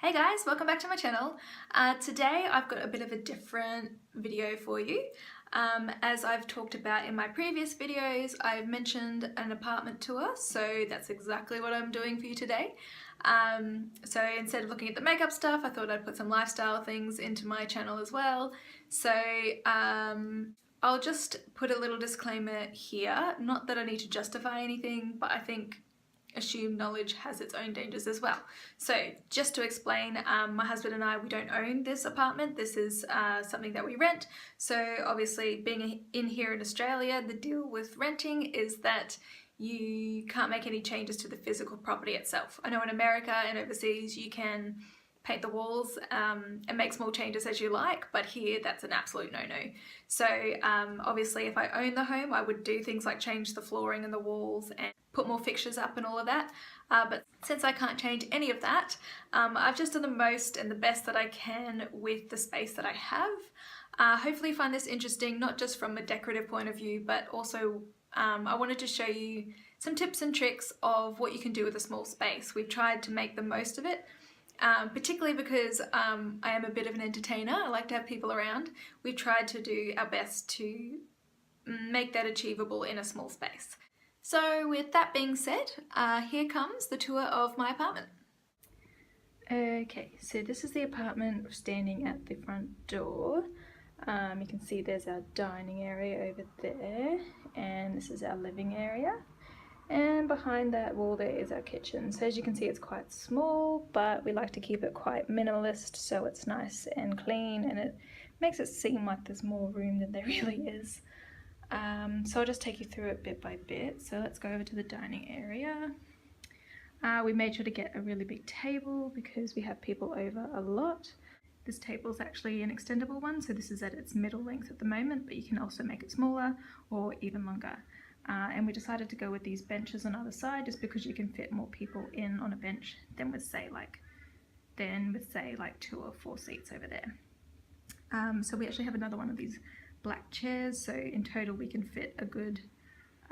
Hey guys, welcome back to my channel. Today I've got a bit of a different video for you. As I've talked about in my previous videos, I've mentioned an apartment tour, so that's exactly what I'm doing for you today. So instead of looking at the makeup stuff, I thought I'd put some lifestyle things into my channel as well. So I'll just put a little disclaimer here, not that I need to justify anything, but I think assumed knowledge has its own dangers as well. So just to explain, my husband and I, we don't own this apartment. This is something that we rent. So obviously being in here in Australia, the deal with renting is that you can't make any changes to the physical property itself. I know in America and overseas you can paint the walls and make small changes as you like, but here that's an absolute no-no. So obviously if I own the home, I would do things like change the flooring and the walls and put more fixtures up and all of that, but since I can't change any of that, I've just done the most and the best that I can with the space that I have. Hopefully you find this interesting, not just from a decorative point of view, but also I wanted to show you some tips and tricks of what you can do with a small space. We've tried to make the most of it, particularly because I am a bit of an entertainer. I like to have people around. We've tried to do our best to make that achievable in a small space. So with that being said, here comes the tour of my apartment. Okay, so this is the apartment standing at the front door. You can see there's our dining area over there, and this is our living area. And behind that wall there is our kitchen. So as you can see, it's quite small, but we like to keep it quite minimalist so it's nice and clean, and it makes it seem like there's more room than there really is. So I'll just take you through it bit by bit. So let's go over to the dining area. We made sure to get a really big table because we have people over a lot. This table is actually an extendable one, so this is at its middle length at the moment, but you can also make it smaller or even longer. And we decided to go with these benches on either side just because you can fit more people in on a bench than with say like 2 or 4 seats over there. So we actually have another one of these black chairs, so in total we can fit a good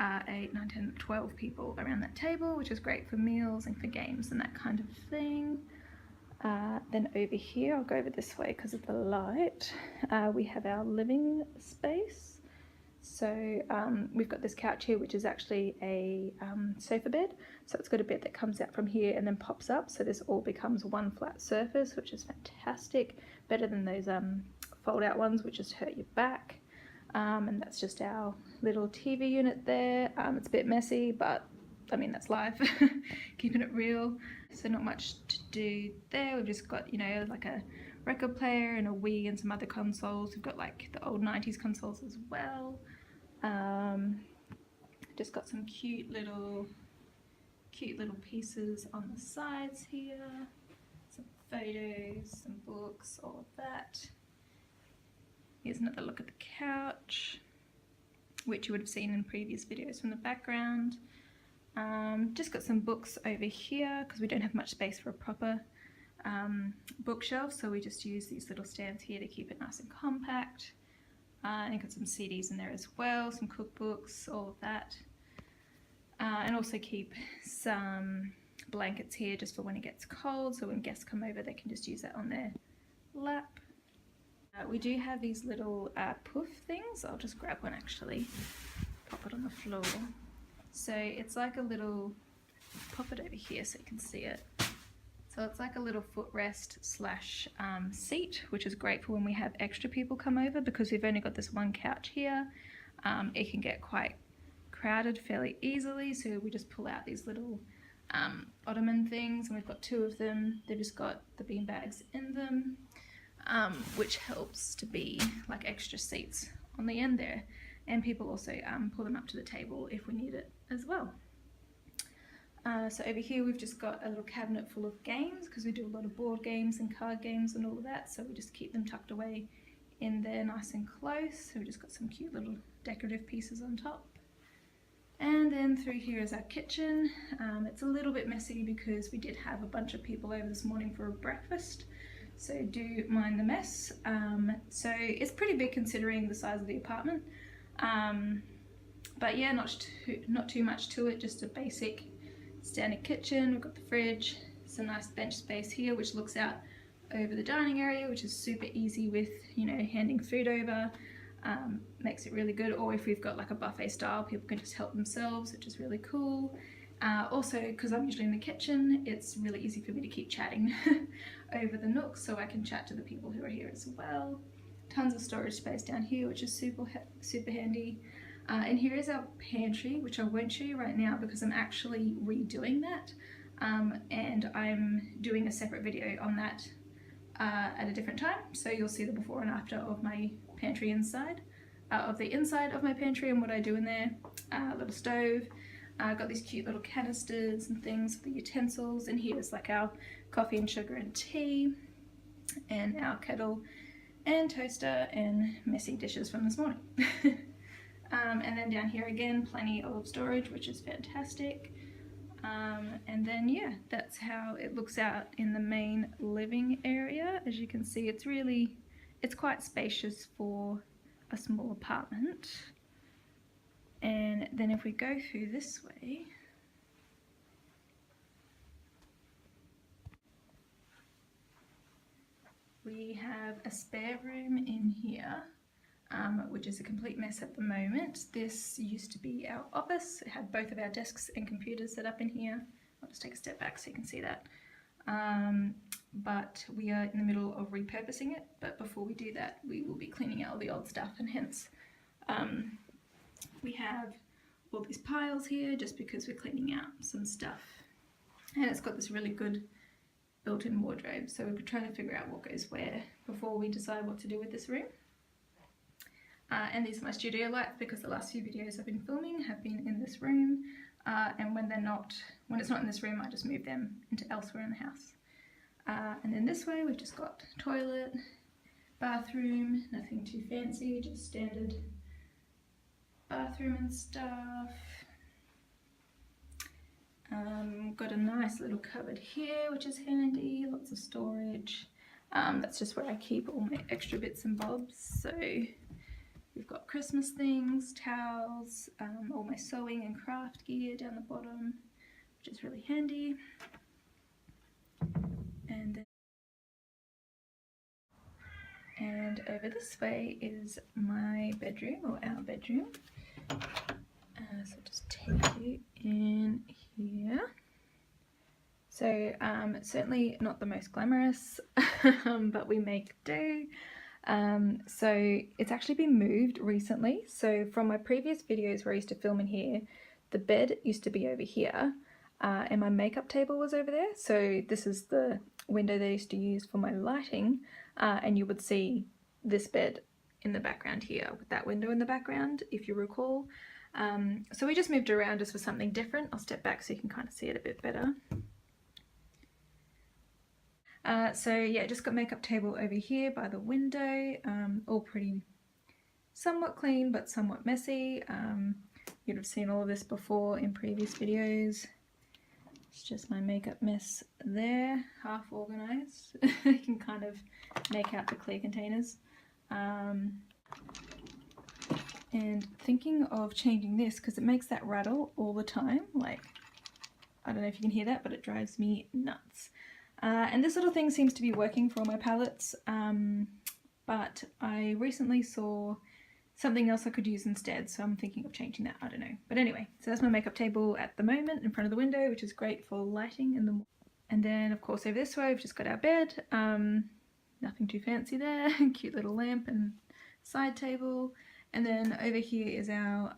8, 9, 10, 12 people around that table, which is great for meals and for games and that kind of thing. Then over here, I'll go over this way because of the light, we have our living space. So we've got this couch here, which is actually a sofa bed, so it's got a bit that comes out from here and then pops up, so this all becomes one flat surface, which is fantastic, better than those fold out ones which just hurt your back. And that's just our little TV unit there. It's a bit messy, but I mean that's life. Keeping it real. So not much to do there. We've just got, you know, like a record player and a Wii and some other consoles. We've got like the old 90s consoles as well. Just got some cute little pieces on the sides here. Some photos, some books, all of that. Here's another look at the couch, which you would have seen in previous videos from the background. Just got some books over here because we don't have much space for a proper bookshelf, so we just use these little stands here to keep it nice and compact. And you've got some CDs in there as well, some cookbooks, all of that. And also keep some blankets here just for when it gets cold, so when guests come over they can just use that on their lap. We do have these little poof things. I'll just grab one actually, pop it on the floor. So it's like a little, pop it over here so you can see it. So it's like a little footrest slash seat, which is great for when we have extra people come over because we've only got this one couch here. It can get quite crowded fairly easily, so we just pull out these little ottoman things, and we've got 2 of them. They've just got the bean bags in them. Which helps to be like extra seats on the end there, and people also pull them up to the table if we need it as well. So over here we've just got a little cabinet full of games because we do a lot of board games and card games and all of that, so we just keep them tucked away in there nice and close. So we just got some cute little decorative pieces on top. And then through here is our kitchen. It's a little bit messy because we did have a bunch of people over this morning for a breakfast, so do mind the mess. So it's pretty big considering the size of the apartment, but yeah, not too much to it, just a basic standard kitchen. We've got the fridge, It's a nice bench space here which looks out over the dining area, which is super easy with, you know, handing food over. Makes it really good. Or if we've got like a buffet style, people can just help themselves, which is really cool. Also, because I'm usually in the kitchen, it's really easy for me to keep chatting over the nook, so I can chat to the people who are here as well. Tons of storage space down here, which is super handy. And here is our pantry, which I won't show you right now because I'm actually redoing that, and I'm doing a separate video on that at a different time, so you'll see the before and after of my pantry inside, of the inside of my pantry and what I do in there. Little stove. Got these cute little canisters and things for the utensils, and here's like our coffee and sugar and tea, and our kettle and toaster and messy dishes from this morning. And then down here again, plenty of storage, which is fantastic. And then yeah, that's how it looks out in the main living area. As you can see, it's quite spacious for a small apartment. And then if we go through this way, we have a spare room in here, which is a complete mess at the moment. This used to be our office. It had both of our desks and computers set up in here. I'll just take a step back so you can see that. But we are in the middle of repurposing it. But before we do that, we will be cleaning out all the old stuff, and hence we have all these piles here just because we're cleaning out some stuff. And it's got this really good built-in wardrobe, so we're trying to figure out what goes where before we decide what to do with this room. And these are my studio lights because the last few videos I've been filming have been in this room, and when it's not in this room, I just move them into elsewhere in the house. And then this way we've just got toilet, bathroom, nothing too fancy, just standard bathroom and stuff. Got a nice little cupboard here, which is handy, lots of storage. That's just where I keep all my extra bits and bobs. So we've got Christmas things, towels, all my sewing and craft gear down the bottom, which is really handy. And over this way is my bedroom, or our bedroom. So just take you in here. So certainly not the most glamorous, but we make do. So it's actually been moved recently. So from my previous videos where I used to film in here, the bed used to be over here, and my makeup table was over there. So this is the window they used to use for my lighting, and you would see this bed in the background here with that window in the background, if you recall. So we just moved around just for something different. I'll step back so you can kind of see it a bit better. So yeah, just got makeup table over here by the window, all pretty somewhat clean but somewhat messy. You'd have seen all of this before in previous videos. It's just my makeup mess there, half organised. You can kind of make out the clear containers. And thinking of changing this because it makes that rattle all the time. Like, I don't know if you can hear that, but it drives me nuts. And this little thing seems to be working for all my palettes, but I recently saw something else I could use instead, so I'm thinking of changing that. I don't know. But anyway, so that's my makeup table at the moment in front of the window, which is great for lighting in the. And then of course over this way we've just got our bed. Nothing too fancy there. Cute little lamp and side table. And then over here is our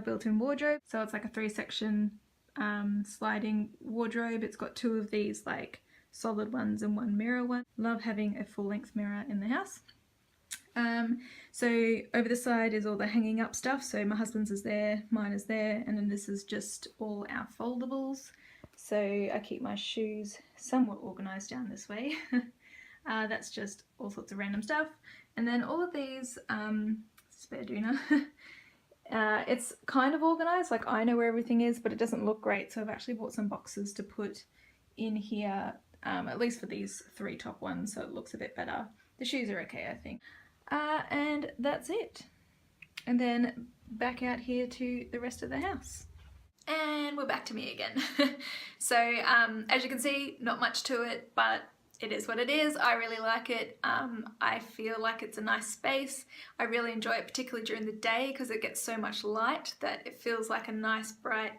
built-in wardrobe. So it's like a 3-section sliding wardrobe. It's got 2 of these like solid ones and 1 mirror one. Love having a full-length mirror in the house. So over the side is all the hanging up stuff. So my husband's is there, mine is there, and then this is just all our foldables. So I keep my shoes somewhat organised down this way. That's just all sorts of random stuff. And then all of these, spare doona, it's kind of organised, like I know where everything is, but it doesn't look great. So I've actually bought some boxes to put in here, at least for these 3 top ones, so it looks a bit better. The shoes are okay, I think. And that's it. And then back out here to the rest of the house. And we're back to me again. So as you can see, not much to it, but it is what it is. I really like it. I feel like it's a nice space. I really enjoy it, particularly during the day, because it gets so much light that it feels like a nice, bright,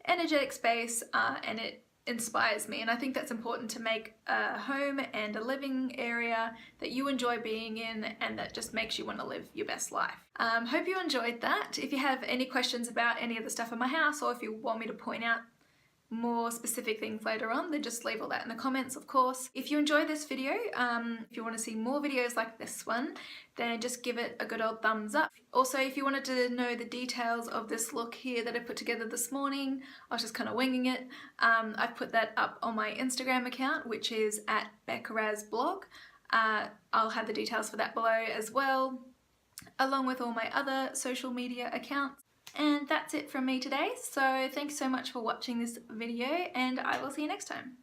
energetic space, and it inspires me. And I think that's important, to make a home and a living area that you enjoy being in and that just makes you want to live your best life. Hope you enjoyed that. If you have any questions about any of the stuff in my house, or if you want me to point out more specific things later on, then just leave all that in the comments, of course. If you enjoyed this video, if you want to see more videos like this one, then just give it a good old thumbs up. Also, if you wanted to know the details of this look here that I put together this morning, I was just kind of winging it. I've put that up on my Instagram account, which is @BeccaRazBlog. I'll have the details for that below as well, along with all my other social media accounts. And that's it from me today, so thanks so much for watching this video, and I will see you next time.